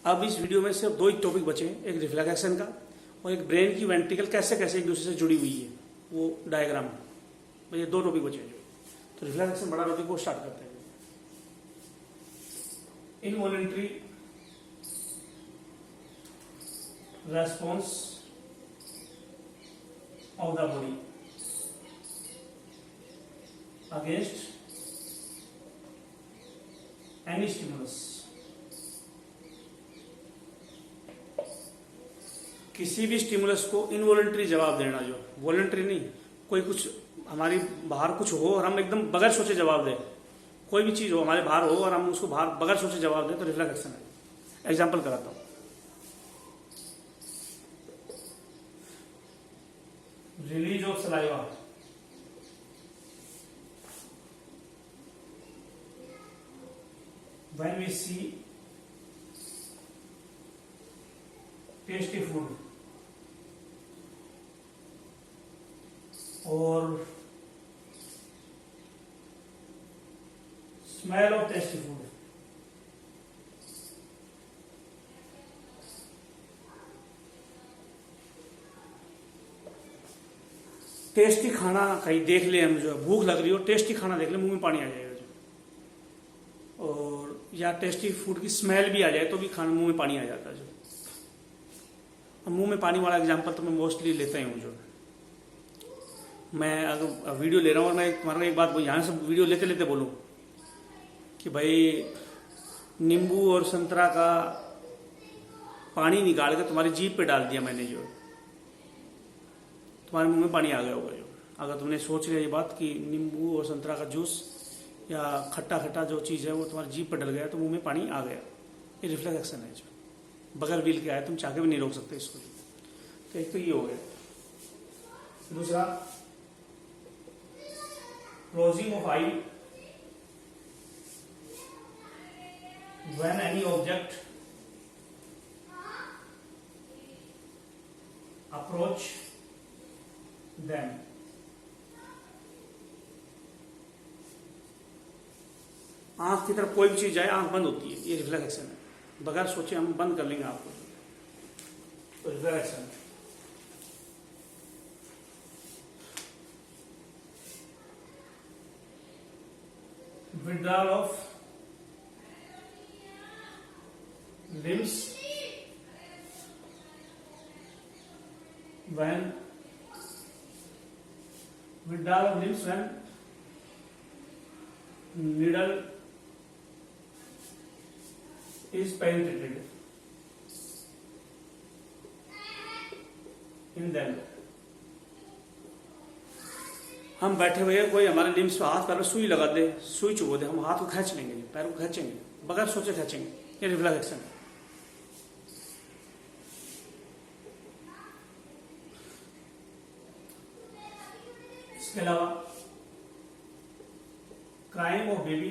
अब इस वीडियो में सिर्फ दो ही टॉपिक बचे हैं, एक रिफ्लेक्स एक्शन का और एक ब्रेन की वेंट्रिकल कैसे कैसे एक दूसरे से जुड़ी हुई है वो डायग्राम। ये दो टॉपिक बचे हैं। तो रिफ्लेक्स एक्शन बड़ा टॉपिक को स्टार्ट करते हैं। Involuntary response of the body against any stimulus. किसी भी स्टिमुलस को इनवॉलंटरी जवाब देना, जो वॉलंटरी नहीं, कोई कुछ हमारी बाहर कुछ हो और हम एकदम बगैर सोचे जवाब दें, कोई भी चीज हो हमारे बाहर हो और हम उसको बाहर बगैर सोचे जवाब दें, तो रिफ्लेक्स एक्शन है। एग्जांपल कराता हूं। Release of saliva, when we see tasty food or smell of tasty food, tasty खाना कहीं देख ले, हम जो भूख लग रही हो, टेस्टी खाना देख ले, मुंह में पानी आ जाएगा जो। और या टेस्टी फूड की स्मेल भी आ जाए तो भी खाना मुंह में पानी आ जाता है जो। अब मुंह में पानी वाला एग्जांपल तो मैं मोस्टली लेता ही हूँ जो। मैं अगर वीडियो ले रहा हूँ और मैं तुम्हारा एक बात यहाँ से वीडियो लेते लेते बोलूँ कि भाई नींबू और संतरा का पानी निकाल के तुम्हारी जीभ पे डाल दिया मैंने जो, तुम्हारे मुंह में पानी आ गया होगा जो। अगर तुमने सोच लिया ये बात कि नींबू और संतरा का जूस या खट्टा खट्टा जो चीज़ है वो तुम्हारी जीभ पर डल गया तो मुंह में पानी आ गया, ये रिफ्लेक्स एक्शन है जो। बगैर व्हील के आया, तुम चाह के भी नहीं रोक सकते इसको। तो एक तो ये हो गया। दूसरा, closing of I when any object approach them. आंख की तरफ कोई भी चीज जाए आंख बंद होती है, ये रिफ्लेक्स एक्शन है। बगैर सोचे हम बंद कर लेंगे आपको, तो रिफ्लेक्स एक्शन है। Withdrawal of limbs when withdrawal of limbs when needle is penetrated in them। हम बैठे हुए कोई हमारे लिम्स पे हाथ पैर में सुई लगा दे, सुई चुभो दे, हम हाथ को खींच लेंगे, पैर को खींचेंगे, बगैर सोचे खींचेंगे, ये रिफ्लेक्स एक्शन है। इसके अलावा crying of baby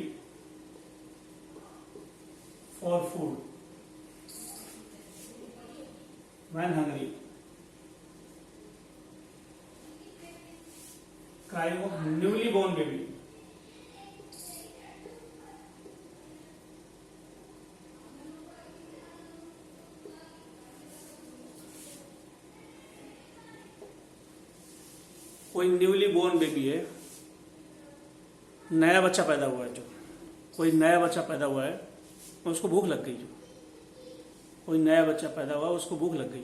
for food when hungry, crying of newly born baby, कोई न्यूली बोर्न बेबी है, नया बच्चा पैदा हुआ है जो, कोई नया बच्चा पैदा हुआ है और उसको भूख लग गई जो, कोई नया बच्चा पैदा हुआ उसको भूख लग गई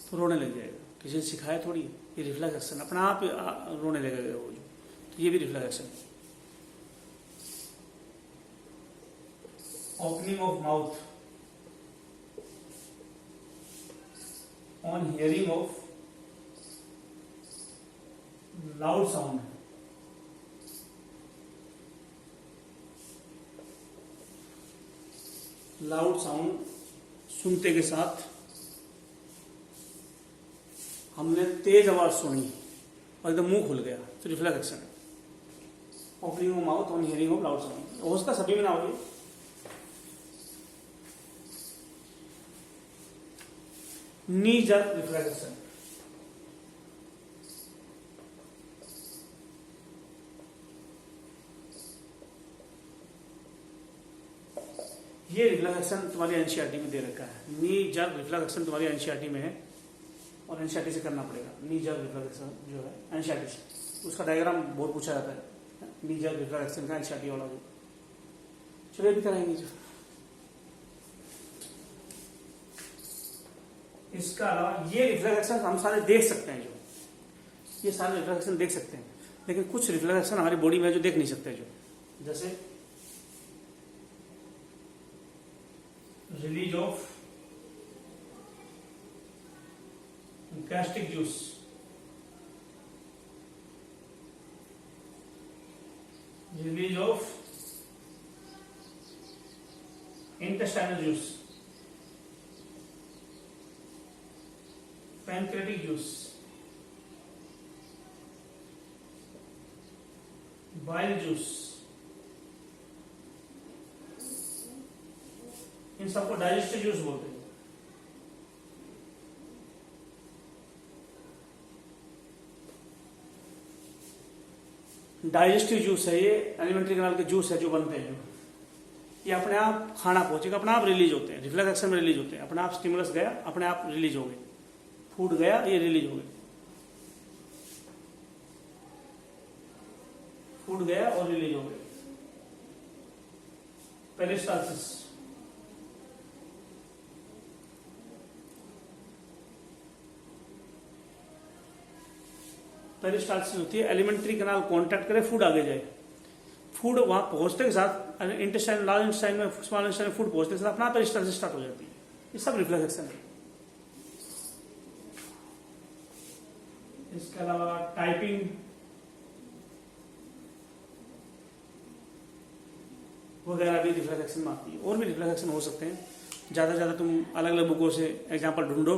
तो रोने लग जाएगा, किसी ने सिखाया थोड़ी, ये रिफ्लेक्स एक्शन अपना आप रोने लगेगा वो जो। तो ये भी reflex action. Opening of mouth on hearing of loud sound, loud sound सुनते के साथ हमने तेज आवाज सुनी और एकदम मुंह खुल गया, तो रिफ्लेक्स एक्शन है। Opening of mouth on hearing of loud sound. हो सकता सभी में ना हो, नी जर्क रिफ्लेक्स एक्शन। ये रिफ्लेक्स एक्शन तुम्हारी एनसीईआरटी में दे रखा है। नी जर्क रिफ्लेक्स एक्शन तुम्हारी एनसीईआरटी में है और एनसीईआरटी से करना पड़ेगा। नी जर्क रिफ्लेक्स एक्शन जो है एनसीईआरटी से, उसका डायग्राम बहुत पूछा जाता है। नी जर्क रिफ्लेक्स एक्शन का एनसीईआरटी वाला जो, चलो ये भी कराएंगे जो। इसका अलावा ये रिफ्लेक्स एक्शन हम सारे देख सकते हैं, जो ये सारे रिफ्लेक्स एक्शन देख सकते हैं, लेकिन कुछ रिफ्लेक्स एक्शन हमारी बॉडी में जो देख नहीं सकते, जो जैसे release of gastric juice, release of intestinal juice, pancreatic juice, bile juice, इन सबको डाइजेस्टिव जूस बोलते हैं। डाइजेस्टिव जूस है ये, एलिमेंट्री कैनाल के जूस है जो बनते हैं, जो ये अपने आप खाना पहुंचेगा, अपने आप रिलीज होते हैं, रिफ्लेक्स एक्शन में रिलीज होते हैं, अपने आप स्टिमुलस गया अपने आप रिलीज हो गए, फूड गया ये रिलीज हो गए, फूड गया और रिलीज हो गए। पेरिस्टाल्सिस, पेरिस्टाल्सिस होती है एलिमेंट्री कैनाल कांटेक्ट करे, फूड आगे जाए, फूड वहां पहुंचते के साथ इंटेस्टाइन, लार्ज इंटेस्टाइन में, स्मॉल इंटेस्टाइन में फूड पहुंचते के साथ अपना पेरिस्टाल्सिस स्टार्ट हो जाती है। ये सब रिफ्लेक्स एक्शन है। इसके अलावा टाइपिंग, वगैरह भी रिफ्लेक्स एक्शन में आती है। और भी रिफ्लेक्स एक्शन हो सकते हैं, ज़्यादा से ज़्यादा तुम अलग अलग बुकों से एग्जाम्पल ढूंढो,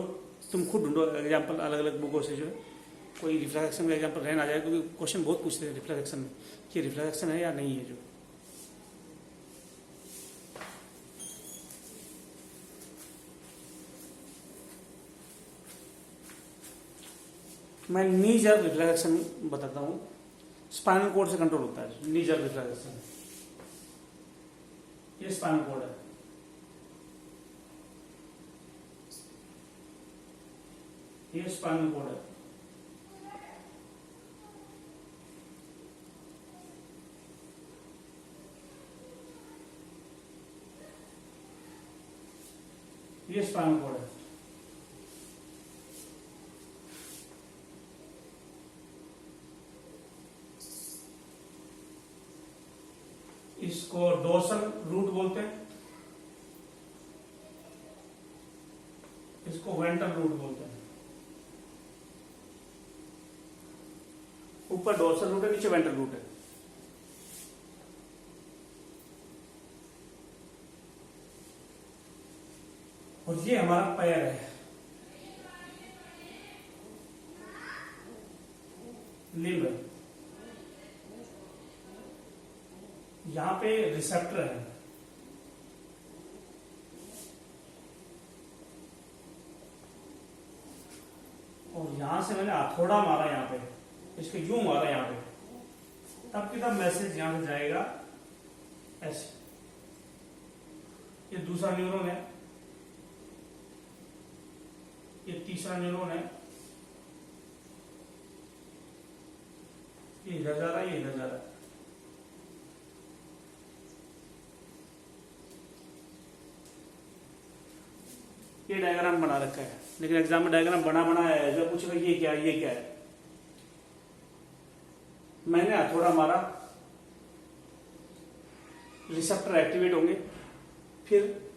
तुम खुद ढूंढो एग्जाम्पल अलग अलग बुकों से, जो है कोई रिफ्लेक्स एक्शन का एग्जाम्पल रहना आ जाए, क्योंकि क्वेश्चन बहुत पूछते हैं रिफ्लेक्स एक्शन में कि रिफ्लेक्स एक्शन है या नहीं है। जो मैं नी जर्क रिफ्लेक्स एक्शन बताता हूँ, स्पाइनल कॉर्ड से कंट्रोल होता है नी जर्क रिफ्लेक्स एक्शन। ये स्पाइनल कॉर्ड है, ये स्पाइनल कॉर्ड है, ये स्पाइनल कॉर्ड है। इसको डोर्सल रूट बोलते हैं, इसको वेंट्रल रूट बोलते हैं। ऊपर डोर्सल रूट है, नीचे वेंट्रल रूट है। और ये हमारा पैर है, लिम्ब। यहां पे रिसेप्टर है, और यहां से मैंने हथौड़ा मारा, यहां पे इसके यूं मारा यहां पे, तब की तब मैसेज यहां से जाएगा ऐसे। ये दूसरा न्यूरॉन है, ये तीसरा न्यूरॉन है, ये इधर जा रहा है, ये इधर जा रहा है। ये डायग्राम बना रखा है, लेकिन एग्जाम में डायग्राम बना है, जो पूछेगा ये क्या है, ये क्या है। मैंने हथौड़ा मारा, रिसेप्टर एक्टिवेट होंगे, फिर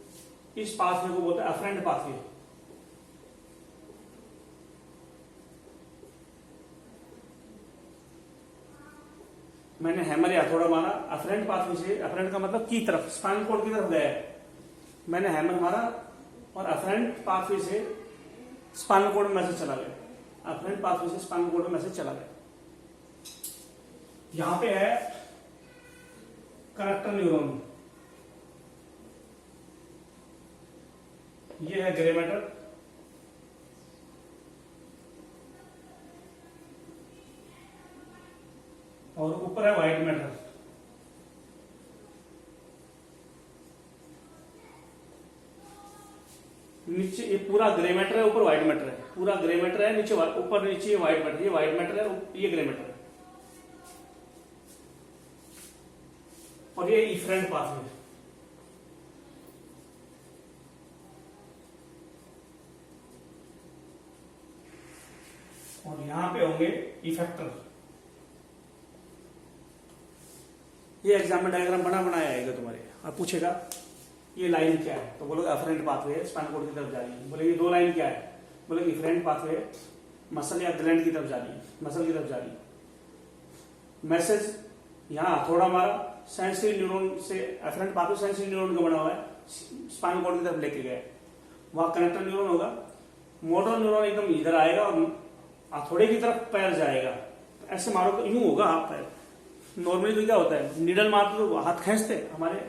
इस पाथवे को बोलते हैं अफरेंट पाथवे। मैंने हैमर या हथौड़ा मारा, अफरेंट पाथवे से, अफरेंट का मतलब की तरफ, स्पाइनल कॉर्ड की तरफ गया है। मैंने हैमर मारा और अफरेंट पाथवे से स्पाइनल कॉर्ड में मैसेज चला गया, अफरेंट पाथवे से स्पाइनल कॉर्ड में मैसेज चला गया। यहां पे है कनेक्टर न्यूरॉन, ये है ग्रे मैटर, और ऊपर है व्हाइट मैटर। नीचे ये पूरा ग्रे मैटर है, ऊपर व्हाइट मैटर है, पूरा ग्रे मैटर है, नीचे ऊपर नीचे व्हाइट मैटर, ये व्हाइट मैटर है, ये ग्रे मैटर है, और ये इफरेंट पाथवे। और यहां पे होंगे इफेक्टर। ये एग्जाम में डायग्राम बनाया आएगा तुम्हारे, और पूछेगा ये लाइन क्या है, तो बोलोगे अफरेंट पाथवे है, स्पाइनल कॉर्ड की तरफ जा रही है। बोले ये दो लाइन क्या है, बोले इफरेंट पाथवे है, मसल या ग्लैंड की तरफ जा रही है, मसल की तरफ जा रही है। मैसेज यहाँ हथौड़ा मारा, सेंसरी न्यूरॉन से, एफरेंट पाथवे सेंसरी न्यूरॉन का बना हुआ है, स्पाइनल कॉर्ड की तरफ लेके गए, वहां कनेक्टर न्यूरॉन होगा, मोटर न्यूरॉन एकदम इधर आएगा और हथौड़े की तरफ पैर जाएगा। ऐसे मारो तो यूं होगा हाथ पैर। नॉर्मली तो क्या होता है, नीडल मारते तो हाथ खींचते, हमारे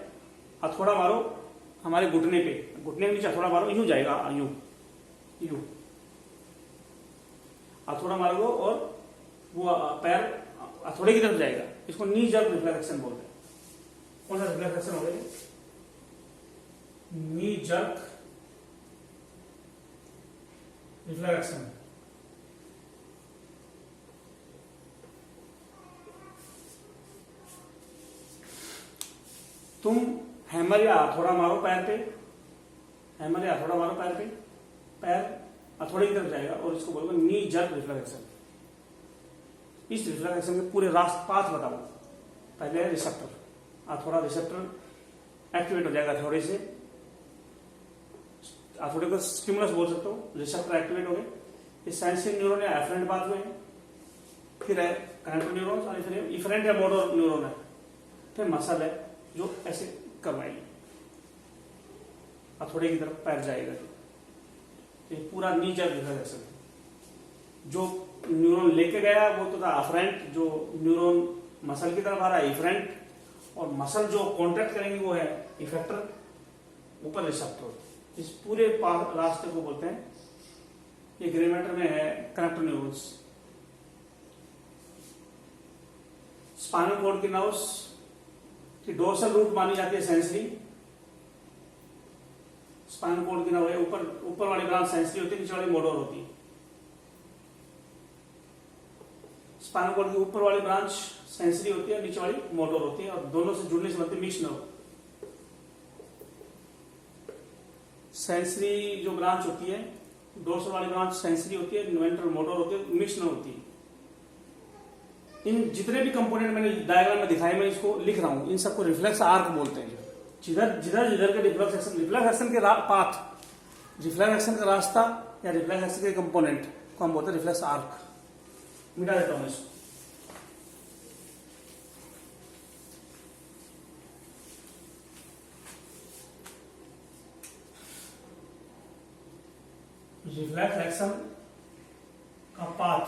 हथौड़ा मारो हमारे घुटने पे, घुटने के नीचे हथौड़ा मारो, यूं जाएगा, यूं यूं हथौड़ा मारोगे और वो पैर हथौड़े की तरफ जाएगा। इसको नी जर्क रिफ्लेक्शन बोलते हैं। कौन सा रिफ्लेक्शन हो गया, नी जर्क रिफ्लेक्शन। तुम हैमर या हथौड़ा मारो पैर पे, हैमर या हथौड़ा मारो पैर पे, पैर हथौड़े की तरफ जाएगा, और इसको बोलोगे नी जर्क रिफ्लेक्शन। इस रिफ्लेक्शन के पूरे पाथ बताओ। पहले है रिसेप्टर, हथौड़ा रिसेप्टर एक्टिवेट हो जाएगा हथौड़े से, हथौड़े को स्टिमुलस बोल सकते हो, रिसेप्टर एक्टिवेट हो गए। ये सेंसरी न्यूरॉन या एफरेंट पाथवे है, फिर है कनेक्टर न्यूरॉन, और फिर इफरेंट या मोटर न्यूरॉन है, फिर मसल है जो ऐसे करवाएगी, हथौड़े की तरफ पैर जाएगा। ये पूरा नी जर्क रिफ्लेक्शन। जो न्यूरॉन लेके गया वो तो था अफरेंट, जो न्यूरॉन मसल की तरफ आ रहा है इफरेंट, और मसल जो कॉन्ट्रैक्ट करेंगे वो है इफेक्टर, ऊपर रिसेप्टर। इस पूरे रास्ते को बोलते हैं, ये ग्रे मैटर में है कनेक्टर न्यूरॉन्स। स्पाइनल कॉर्ड की नर्व्स की डोर्सल रूट मानी जाती है सेंसरी। स्पाइनल कॉर्ड की नर्व है, ऊपर वाली ब्रांच सेंसरी होती है, नीचे वाली मोटर होती है। स्पाइनल कॉर्ड की ऊपर वाली ब्रांच सेंसरी होती है, नीचे वाली मोटर होती है, और दोनों से जुड़ने से बनती है मिक्स नर्व। सेंसरी जो ब्रांच होती है, डोर्सल वाली ब्रांच सेंसरी होती है, वेंट्रल मोटर होती है, मिक्स नर्व होती है। इन जितने भी कंपोनेंट मैंने डायग्राम में दिखाए, मैं इसको लिख रहा हूं, इन सबको रिफ्लेक्स आर्क बोलते हैं। जिधर के रिफ्लेक्स के पाथ, रिफ्लेक्स का रास्ता या रिफ्लेक्स के कंपोनेंट को हम बोलते हैं रिफ्लेक्स आर्क। मिटा देता हूं इसको। रिफ्लेक्स एक्शन का पाथ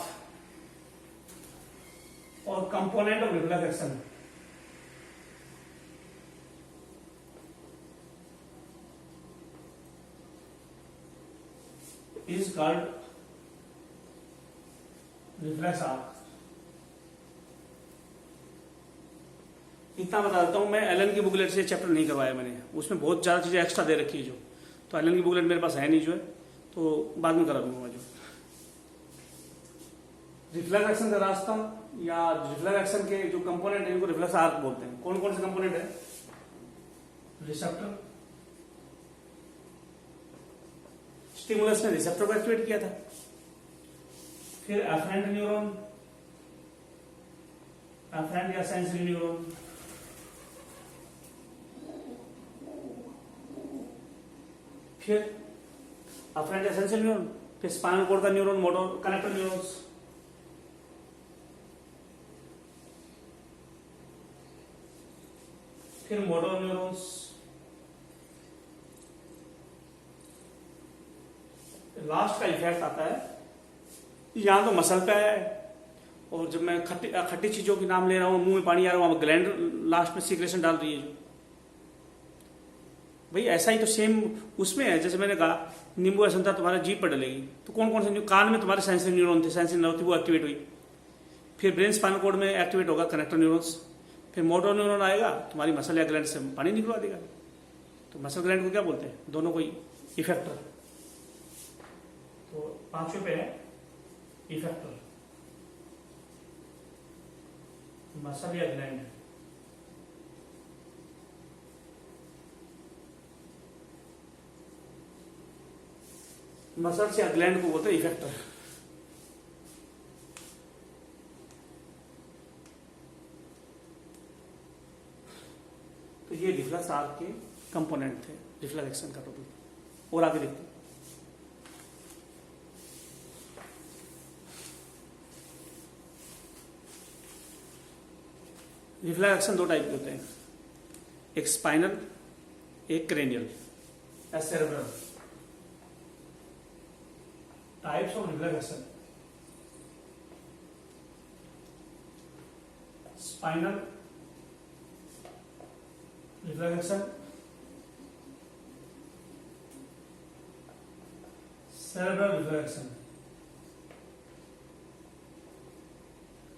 और component of reflex action. Is called reflex arc. इतना बता देता हूं, मैं एलन की बुकलेट से चैप्टर नहीं करवाया मैंने, उसमें बहुत ज्यादा चीजें एक्स्ट्रा दे रखी है जो, तो एलन की बुकलेट मेरे पास है नहीं, जो है तो बाद में करा दूंगा। जो रिफ्लेक्स एक्शन का रास्ता या रिफ्लेक्स एक्शन के जो कंपोनेंट है, इनको रिफ्लेक्स आर्क बोलते हैं। कौन कौन से कंपोनेंट है, रिसेप्टर, स्टिमुलस ने रिसेप्टर को एक्टिवेट किया था, फिर एफरेंट न्यूरॉन, एफरेंट या सेंसरी न्यूरॉन, फिर एफरेंट या सेंसरी न्यूरॉन, फिर स्पाइनल कॉर्ड का न्यूरॉन, मोटर कनेक्टर न्यूरॉन्स, फिर मोटर न्यूरॉन्स, लास्ट का इफेक्ट आता है यहां तो मसल पे है, और जब मैं खट्टी चीजों के नाम ले रहा हूं, मुंह में पानी आ रहा हूं, वहां ग्लैंड लास्ट में सीक्रेशन डाल रही है। जो भाई ऐसा ही तो सेम उसमें है, जैसे मैंने कहा नींबू या संतरा तुम्हारे जीभ पर डलेगी, तो कौन कौन से कान में तुम्हारे सेंसरी न्यूरॉन थे, सेंसरी नर्व थी, वो एक्टिवेट हुई। फिर ब्रेन स्पाइनल कॉर्ड में एक्टिवेट होगा कनेक्टर न्यूरॉन्स, फिर मोटर न्यूरॉन आएगा, तुम्हारी मसल या ग्लैंड से पानी निकलवा देगा। तो मसल ग्लैंड को क्या बोलते हैं, दोनों को इफेक्टर। तो 5वें पे है इफेक्टर, मसल या ग्लैंड। मसल्स या ग्लैंड को बोलते हैं इफेक्टर। तो ये रिफ्लेक्स आर्क के कंपोनेंट थे, रिफ्लेक्स एक्शन का टॉपिक। और आगे देखते हैं। रिफ्लेक्स एक्शन दो टाइप के होते हैं, एक स्पाइनल, एक क्रेनियल या cerebral. Types of reflex action: spinal reflex action, cerebral reflex action.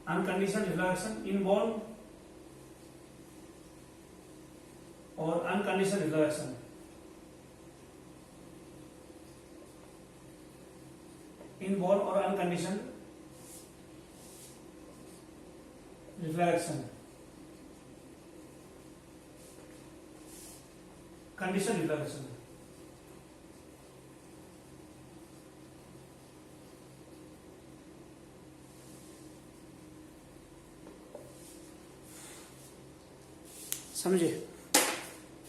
Unconditioned reflex action, inborn और अनकंडीशनड रिफ्लेक्स एक्शन। इनबॉर्न और unconditioned reflex action. Condition reflex action, समझे?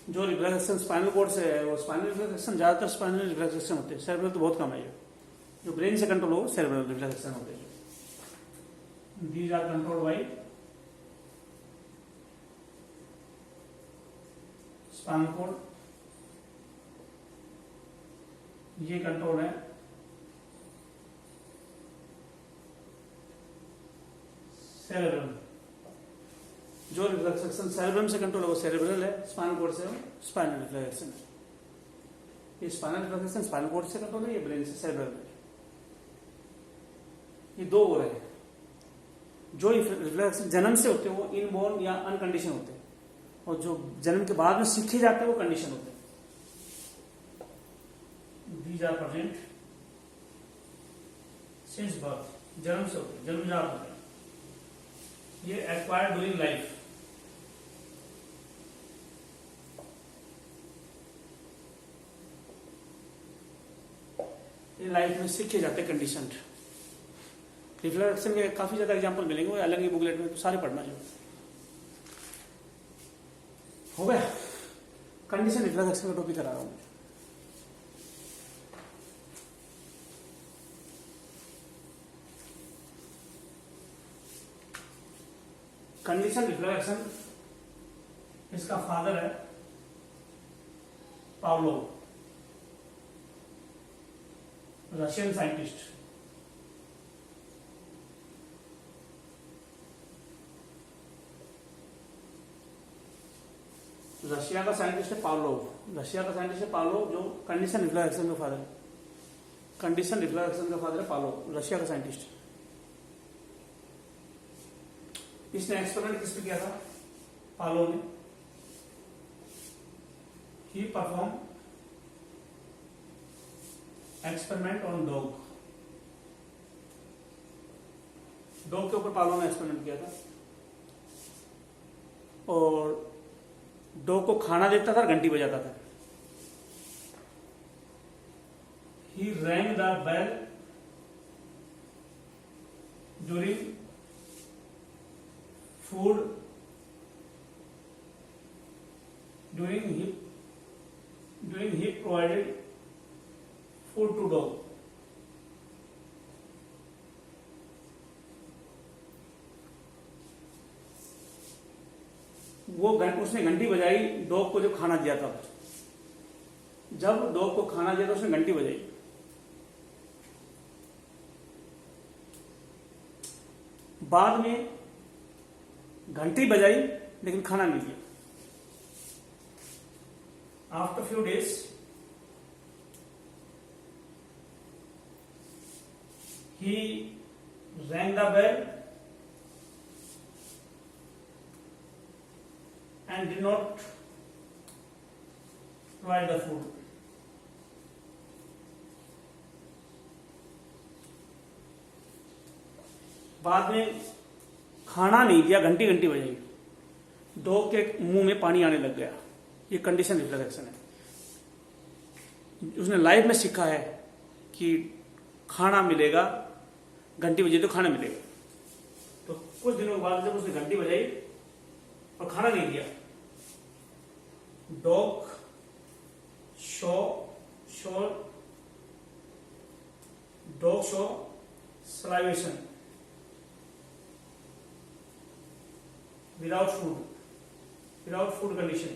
जो रिफ्लेक्स एक्शन स्पाइनल कोड से है वो spinal reflex action, ज्यादातर spinal reflex action होते हैं। सेरेब्रल तो बहुत कम है। जो ब्रेन से कंट्रोल हो सेरेब्रल रिफ्लेक्स एक्शन होते हैं। These are controlled by spinal cord, ये कंट्रोल है सेरेब्रल। जो रिफ्लेक्स एक्शन सेरेब्रम से कंट्रोल है वो सेरेब्रल है, स्पाइनल कोड से स्पाइनल रिफ्लेक्स एक्शन है। ये spinal reflex action spinal cord से कंट्रोल है, ये ब्रेन से सेरेब्रल है। ये दो हो रहे हैं। जो रिफ्लेक्स जन्म से होते हैं वो इनबॉर्न या अनकंडीशन होते हैं, और जो जन्म के बाद में सीखे जाते हैं वो कंडीशन होते हैं। These are present since birth, जन्म से होते हैं, जन्मजात होते हैं। ये एक्वायर्ड ड्यूरिंग लाइफ। ये लाइफ में सीखे जाते हैं कंडीशन। रिफ्लेक्स एक्शन के काफी ज्यादा एग्जांपल मिलेंगे, वो अलग ही बुकलेट में, तो सारे पढ़ना जो हो गया। कंडीशन रिफ्लेक्स एक्शन का टॉपिक करा रहा हूं। कंडीशन रिफ्लेक्स एक्शन, इसका फादर है पावलोव, रशियन साइंटिस्ट। रशिया का साइंटिस्ट है पावलोव। रशिया का साइंटिस्ट है पावलोव, जो कंडीशन रिफ्लेक्स एक्शन का फादर है। कंडीशन रिफ्लेक्स एक्शन का फादर है पावलोव, रशिया का साइंटिस्ट। इसने एक्सपेरिमेंट किस पे किया था? पावलोव ने। He perform experiment on dog. Dog के ऊपर पावलोव ने एक्सपेरिमेंट किया था, और डॉग को खाना देता था और घंटी बजाता था। He rang the bell during food, during he provided food to dog. वो उसने घंटी बजाई डॉग को, जब खाना दिया था। जब डॉग को खाना दिया था उसने घंटी बजाई। बाद में घंटी बजाई लेकिन खाना नहीं दिया। After few days, he rang the bell and did not provide the food. बाद में खाना नहीं दिया, घंटी घंटी बजाई, डॉग के मुंह में पानी आने लग गया। ये कंडीशन रिफ्लेक्स एक्शन है। उसने लाइफ में सीखा है कि खाना मिलेगा, घंटी बजी तो खाना मिलेगा। तो कुछ दिनों बाद जब उसने घंटी बजाई और खाना नहीं दिया, dog show salivation without food condition,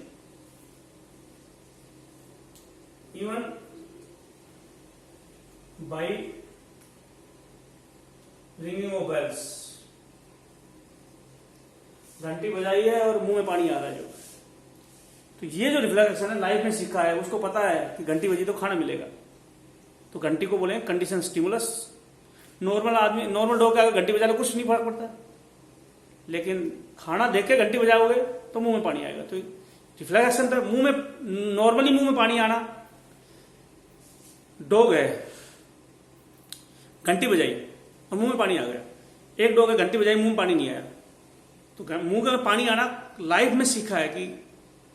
even by ringing of bells। घंटी बजाई है और मुंह में पानी आ रहा है जो। तो ये जो रिफ्लेक्स एक्शन है लाइफ में सीखा है, उसको पता है कि घंटी बजी तो खाना मिलेगा। तो घंटी को बोले कंडीशन स्टिमुलस। नॉर्मल आदमी, नॉर्मल डॉग के आगे घंटी बजा लो कुछ नहीं फर्क पड़ता, लेकिन खाना देख के घंटी बजाओगे तो मुंह में पानी आएगा। तो रिफ्लेक्स एक्शन तो मुंह में, नॉर्मली मुंह में पानी आना। डॉग है, घंटी बजाई और मुंह में पानी आ गया। एक डॉग है, घंटी बजाई, मुंह में पानी नहीं आया। तो मुंह में पानी आना लाइफ में सीखा है कि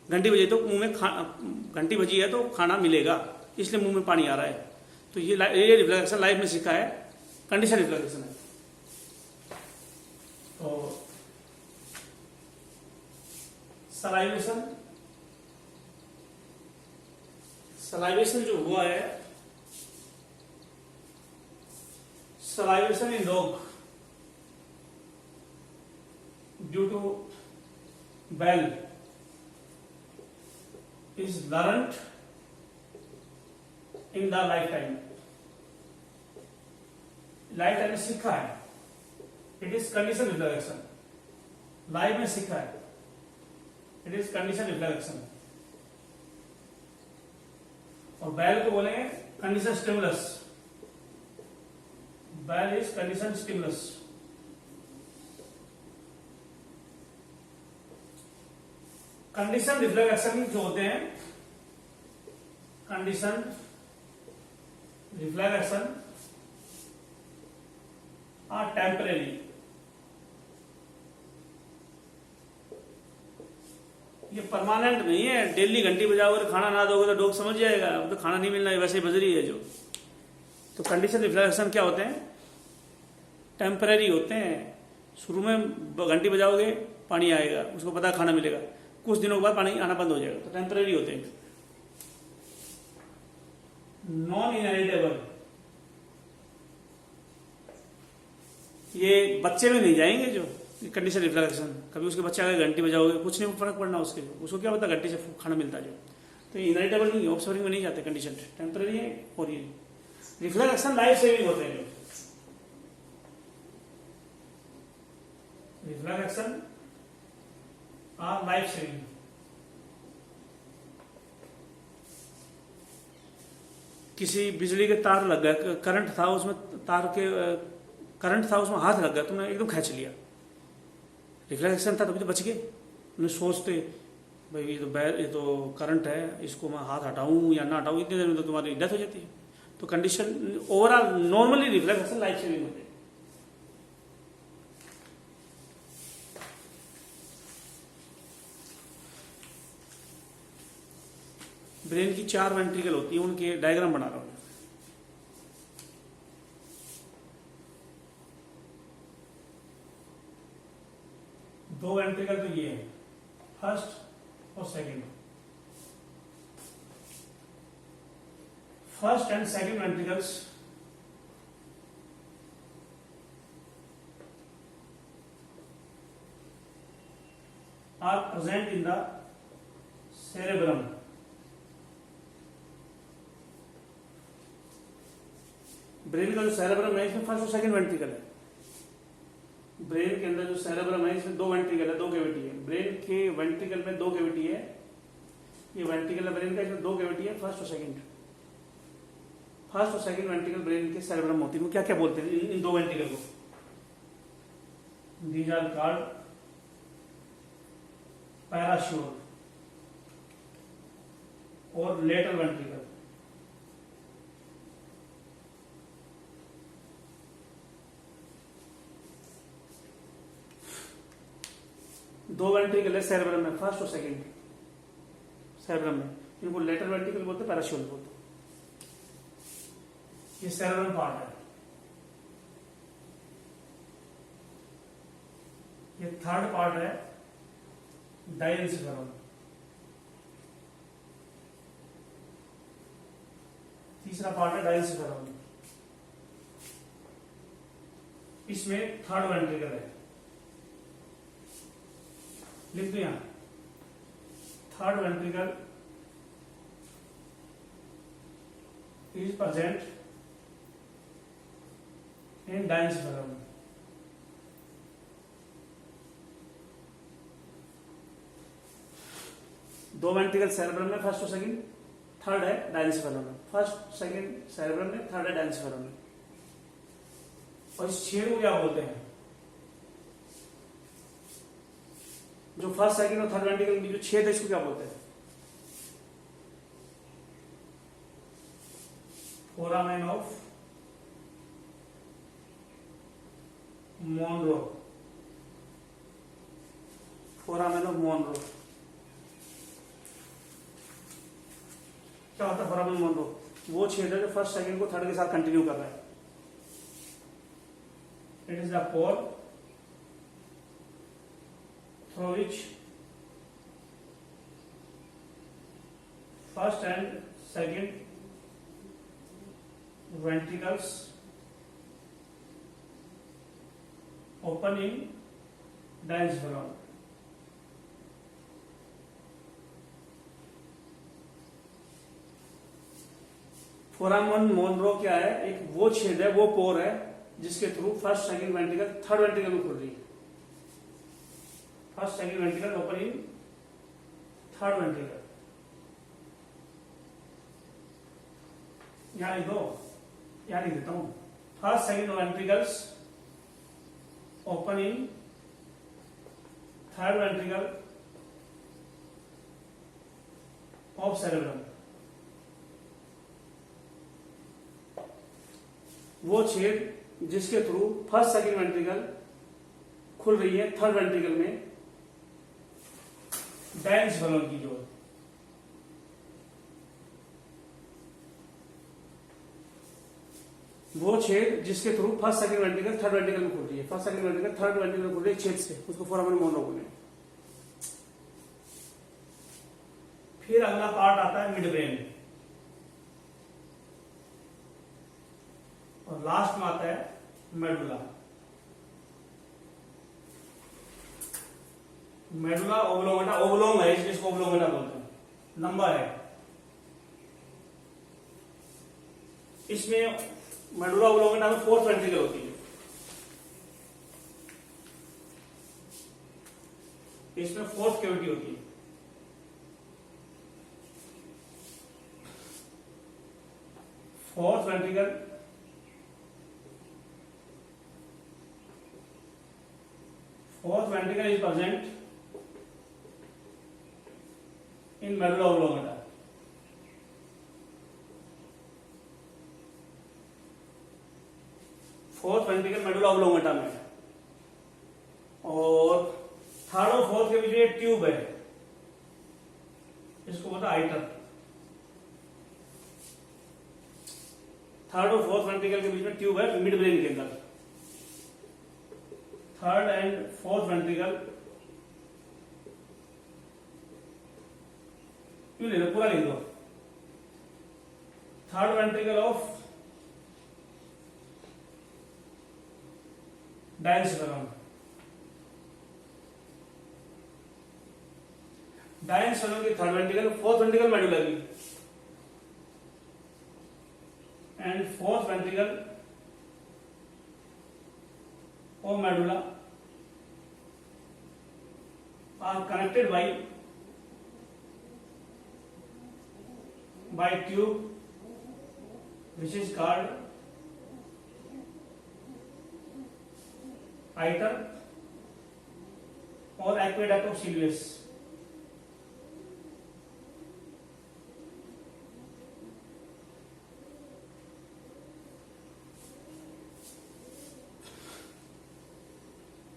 घंटी बजी तो मुंह में घंटी बजी है तो खाना मिलेगा, इसलिए मुंह में पानी आ रहा है। तो ये रिफ्लेक्स एक्शन लाइफ में सीखा है, कंडीशन रिफ्लेक्स एक्शन है। तो सलाइवेशन जो हुआ है, salivation in dog due to bell is learned in the lifetime में सीखा है। It is condition reflection, life में सीखा है। It is condition reflection. और बैल को बोलेंगे condition stimulus. Bell is condition stimulus. Condition reflex action जो होते हैं, condition reflex action are temporary. ये परमानेंट नहीं है। डेली घंटी बजाओगे, खाना ना दोगे तो डॉग समझ जाएगा अब तो खाना नहीं मिलना है, वैसे ही बज रही है जो। तो कंडीशन रिफ्लेक्स एक्शन क्या होते हैं? टेम्परेरी होते हैं। शुरू में घंटी बजाओगे पानी आएगा, उसको पता है खाना मिलेगा, कुछ दिनों के बाद पानी आना बंद हो जाएगा। तो टेम्परेरी होते हैं। नॉन इनहेरिटेबल, ये बच्चे में नहीं जाएंगे जो कंडीशन रिफ्लेक्शन। कभी उसके बच्चे आगे घंटी बजाओगे कुछ नहीं फर्क पड़ना उसके, उसको क्या पता घंटी से खाना मिलता है जो। तो ये इनहेरिटेबल नहीं, ऑब्सर्विंग में नहीं जाते, कंडीशन टेम्परेरी है। और ये रिफ्लेक्स एक्शन लाइफ सेविंग होते हैं जो। Reflex action our life saving. किसी बिजली के तार लग गया, करंट था उसमें, तार के करंट था उसमें, हाथ लग गया, तुमने एकदम खींच लिया, रिफ्लेक्स एक्शन था तभी तो बच गए। उन्हें सोचते भाई ये तो करंट है, इसको मैं हाथ हटाऊं या ना हटाऊं, इतनी देर में तो तुम्हारी डेथ हो जाती है। तो condition overall normally reflex action life saving होते हैं। ब्रेन की 4 वेंट्रिकल होती है, उनके डायग्राम बना रहा हूं। दो वेंट्रिकल तो ये है, फर्स्ट और second. First and second ventricles are present in the cerebrum. Brain का जो सेरेब्रम है इसमें फर्स्ट और सेकंड वेंट्रिकल है। ब्रेन के अंदर जो सेरेब्रम है इसमें 2 वेंट्रिकल है, 2 कैविटी है। ब्रेन के वेंट्रिकल में 2 कैविटी है, ये वेंट्रिकल है ब्रेन का, इसमें 2 कैविटी है, फर्स्ट और सेकंड। फर्स्ट और सेकंड वेंट्रिकल ब्रेन के सेरेब्रम होती है। क्या क्या बोलते हैं इन 2 वेंट्रिकल को? दीज आर कॉल्ड पैराश्योर और लेटरल वेंट्रिकल। दो वेंट्रिकल है सेरेब्रम में, फर्स्ट और सेकंड सेरेब्रम में, इनको लेटरल वेंट्रिकल बोलते हैं, पैराशूल बोलते हैं। ये सेरेब्रम पार्ट है। ये थर्ड पार्ट है डायंसिफेरम। तीसरा पार्ट है डायंसिफेरम। इसमें थर्ड वेंट्रिकल है, लिख दो यहां, third ventricle is present in diencephalon. दो वेंट्रिकल सेरेब्रम में, फर्स्ट और सेकंड, थर्ड है डायंसिफेरम में, फर्स्ट सेकंड सेरेब्रम में, थर्ड है डायंसिफेरम में। और इस छेद को क्या बोलते हैं? जो फर्स्ट सेकंड और थर्ड वेंट्रिकल की जो छेद है इसको क्या बोलते हैं? Foramen of Monro. Foramen of Monro क्या होता है? फोरामेन मोनरो वो छेद है जो फर्स्ट सेकंड को थर्ड के साथ कंटिन्यू कर रहा है। It is the pore through which first and second ventricles open in diaphragm. Foramen Monro क्या है? एक वो छेद है, वो पोर है जिसके through first second ventricle third ventricle में खुल रही है। First second ventricle open in third ventricle. यहां लिख दो, यहां लिख देता हूं, first second ventricles open in third ventricle of cerebrum. वो छेद जिसके थ्रू फर्स्ट सेकंड वेंट्रिकल खुल रही है थर्ड वेंट्रिकल में, डायंसिफेरम की जो वो छेद जिसके through first second ventricle third ventricle में खुल रही है, first second ventricle third ventricle में खुल रही है छेद से, उसको फोरामेन मोनरो बोले। फिर अगला पार्ट आता है मिड ब्रेन, और लास्ट में आता है मेडुला। मेडुला ओब्लोंगेटा, ओब्लोंग है इसलिए इसको ओब्लोंगेटा बोलते हैं, लंबा है। इसमें मेडुला ओब्लोंगेटा में फोर्थ वेंट्रिकल होती है। इसमें फोर्थ कैविटी होती है। Fourth ventricle is present in medulla oblongata. Fourth ventricle medulla oblongata में, और थर्ड और फोर्थ के बीच में एक ट्यूब है, इसको बोलता है आइटर। थर्ड और फोर्थ वेंट्रिकल के बीच में ट्यूब है मिड ब्रेन के अंदर। थर्ड एंड फोर्थ वेंट्रिकल क्यों ले लो, पूरा लिख दो। Third ventricle of diencephalon. Diencephalon की third ventricle, fourth ventricle medulla की, and fourth ventricle of medulla are connected by tube which is called iter or aqueduct of Sylvius.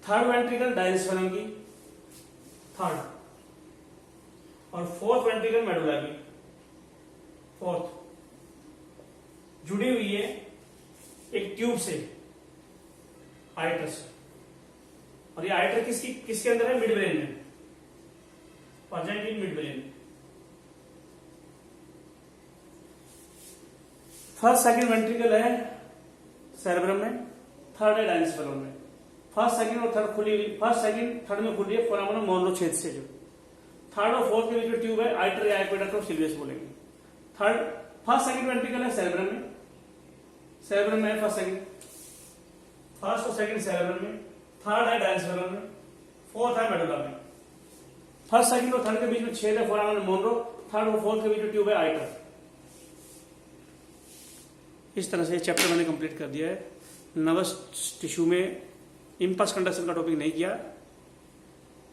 Third ventricle diencephalon की, third, और fourth ventricle medulla की, fourth जुड़ी हुई है एक tube से, आइटर से, और ये आइटर किसके अंदर है? मिड ब्रेन में, present in mid brain. First second ventricle है सेरेब्रम में, थर्ड है डायनेस्फेरम में। फर्स्ट सेकंड और थर्ड खुली हुई, फर्स्ट सेकंड थर्ड में खुली है फोरामन मोनरो छेद से, जो थर्ड और फोर्थ के बीच में ट्यूब है, आइटर या एक्वेडक्ट ऑफ सिल्वियस बोलेंगे। थर्ड, फर्स्ट सेकंड वेंट्रिकल है सेरेब्रम में, सेरेब्रम में है फर्स्ट सेकंड, फर्स्ट और सेकंड सेरेब्रम में, थर्ड है डायनेस्फेरम में, फोर्थ है मेडुला में। फर्स्ट सेकंड और थर्ड के बीच में छेद है फोरामन मोनरो, थर्ड और फोर्थ के बीच में ट्यूब है आइटर। इस तरह से चैप्टर मैंने कंप्लीट कर दिया है। नर्वस टिश्यू में इम्पल्स कंडक्शन का टॉपिक नहीं किया।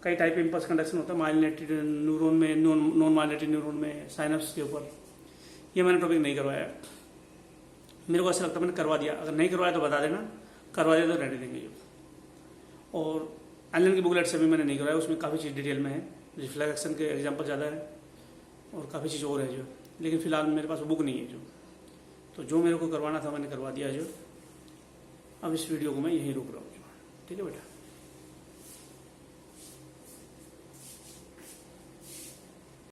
कई टाइप इम्पल्स कंडक्शन होता है, माइलिनेटेड न्यूरॉन में, नॉन माइलिनेटेड न्यूरॉन में, साइनप्स के ऊपर, ये मैंने टॉपिक नहीं करवाया। मेरे को ऐसा लगता है मैंने करवा दिया, अगर नहीं करवाया तो बता देना, करवा दिया तो रहने देंगे। और एलन की बुकलेट से भी मैंने नहीं करवाया, उसमें काफ़ी चीज़ डिटेल में है, रिफ्लेक्शन के एग्जाम्पल ज़्यादा है और काफ़ी चीज़ और है जो, लेकिन फिलहाल मेरे पास बुक नहीं है जो, तो जो मेरे को करवाना था मैंने करवा दिया जो। अब इस वीडियो को मैं यहीं रोक रहा हूँ। ठीक है बेटा।